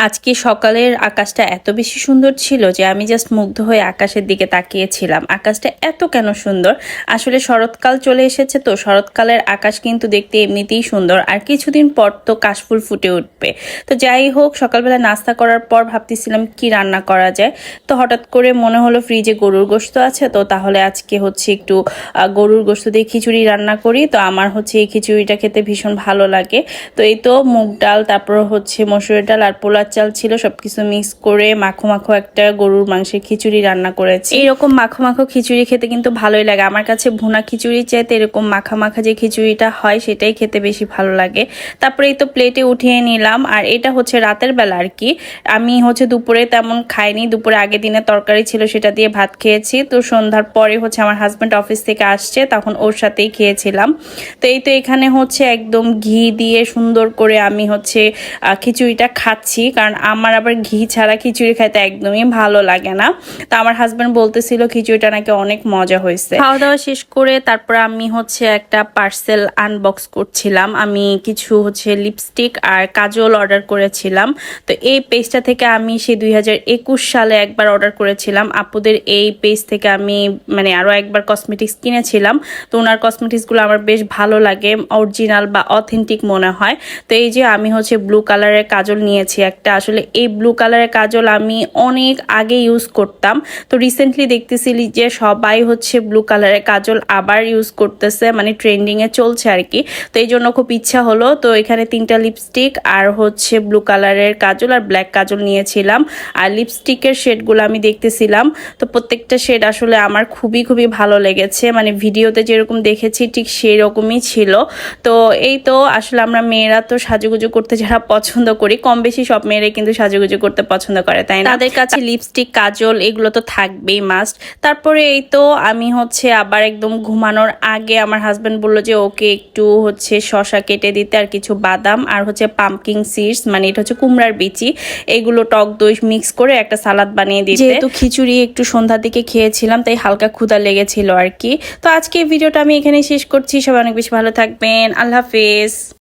আজকে সকালের আকাশটা এত বেশি সুন্দর ছিল যে আমি জাস্ট মুগ্ধ হয়ে আকাশের দিকে তাকিয়েছিলাম। আকাশটা এত কেন সুন্দর! আসলে শরৎকাল চলে এসেছে, তো শরৎকালের আকাশ কিন্তু দেখতে এমনিতেই সুন্দর, আর কিছুদিন পর তো কাশফুল ফুটে উঠবে। তো যাই হোক, সকালবেলা নাস্তা করার পর ভাবতেছিলাম কি রান্না করা যায়। তো হঠাৎ করে মনে হলো ফ্রিজে গরুর গোশত আছে, তো তাহলে আজকে হচ্ছে একটু গরুর গোশত দিয়ে খিচুড়ি রান্না করি। তো আমার হচ্ছে এই খিচুড়িটা খেতে ভীষণ ভালো লাগে। তো এই তো মুগ ডাল, তারপর হচ্ছে মসুরের ডাল আর পোলার চাল ছিল, সবকিছু মিক্স করে মাখো মাখো একটা গরুর মাংসের খিচুড়ি রান্না করেছি। এরকম মাখো মাখো খিচুড়ি খেতে কিন্তু ভালোই লাগে। আমার কাছে ভুনা খিচুড়ি চাইতে এরকম মাখা মাখা যে খিচুড়িটা হয় সেটাই খেতে বেশি ভালো লাগে। তারপরে এই তো প্লেটে উঠিয়ে নিলাম, আর এটা হচ্ছে রাতের বেলা আর কি। আমি হচ্ছে দুপুরে তেমন খাইনি, দুপুরে আগের দিনের তরকারি ছিল সেটা দিয়ে ভাত খেয়েছি। তো সন্ধ্যার পরে হচ্ছে আমার হাজব্যান্ড অফিস থেকে আসছে, তখন ওর সাথেই খেয়েছিলাম। তো এই তো এখানে হচ্ছে একদম ঘি দিয়ে সুন্দর করে আমি হচ্ছে খিচুড়িটা খাচ্ছি, কারণ আমার আবার ঘি ছাড়া খিচুড়ি খাইতে একদমই ভালো লাগে না। তো আমার হাজব্যান্ড বলতেছিল খিচুড়িটা নাকি অনেক মজা হয়েছে। খাওয়া দাওয়া শেষ করে তারপর আমি হচ্ছে একটা পার্সেল আনবক্স করছিলাম। আমি কিছু হচ্ছে লিপস্টিক আর কাজল অর্ডার করেছিলাম। তো এই পেজটা থেকে আমি সেই 2021 সালে একবার অর্ডার করেছিলাম। আপুদের এই পেজ থেকে আমি মানে আরো একবার কসমেটিক্স কিনেছিলাম। তো ওনার কসমেটিক্সগুলো আমার বেশ ভালো লাগে, অরিজিনাল বা অথেন্টিক মনে হয়। তো এই যে আমি হচ্ছে ব্লু কালারের কাজল নিয়েছি একটা। আসলে এই ব্লু কালারের কাজল আমি অনেক আগে ইউজ করতাম, তো রিসেন্টলি দেখতেছিলি যে সবাই হচ্ছে ব্লু কালারের কাজল আবার ইউজ করতেছে, মানে ট্রেন্ডিংয়ে চলছে আর কি। তো এই জন্য খুব ইচ্ছা হলো। তো এখানে 3টা লিপস্টিক আর হচ্ছে ব্লু কালারের কাজল আর ব্ল্যাক কাজল নিয়েছিলাম। আর লিপস্টিকের শেডগুলো আমি দেখতেছিলাম, তো প্রত্যেকটা শেড আসলে আমার খুবই খুবই ভালো লেগেছে। মানে ভিডিওতে যেরকম দেখেছি ঠিক সেই রকমই ছিল। তো এই তো আসলে আমরা মেয়েরা তো সাজুগুজু করতে যারা পছন্দ করি, কম বেশি সব মেয়েরাই কিন্তু সাজুগুজু করতে পছন্দ করে, তাই না? তাদের কাছে লিপস্টিক কাজল এগুলো তো থাকবেই মাস্ট। তারপরে এই তো আমি হচ্ছে আবার একদম ঘুমানোর আগে আমার হাজব্যান্ড বললো যে ওকে একটু হচ্ছে শসা কেটে দিতে, আর কিছু বাদাম আর হচ্ছে পাম্পকিন সিডস, মানে এটা হচ্ছে কুমড়ার বিচি, এগুলো টক দই মিক্স করে একটা সালাদ বানিয়ে দিতে। যেহেতু খিচুড়ি একটু সন্ধ্যার দিকে খেয়েছিলাম, তাই হালকা ক্ষুধা লেগেছিল আর কি। তো আজকে ভিডিওটা আমি এখানে শেষ করছি। সবাই অনেক বেশি ভালো থাকবেন। আল্লাহ হাফেজ।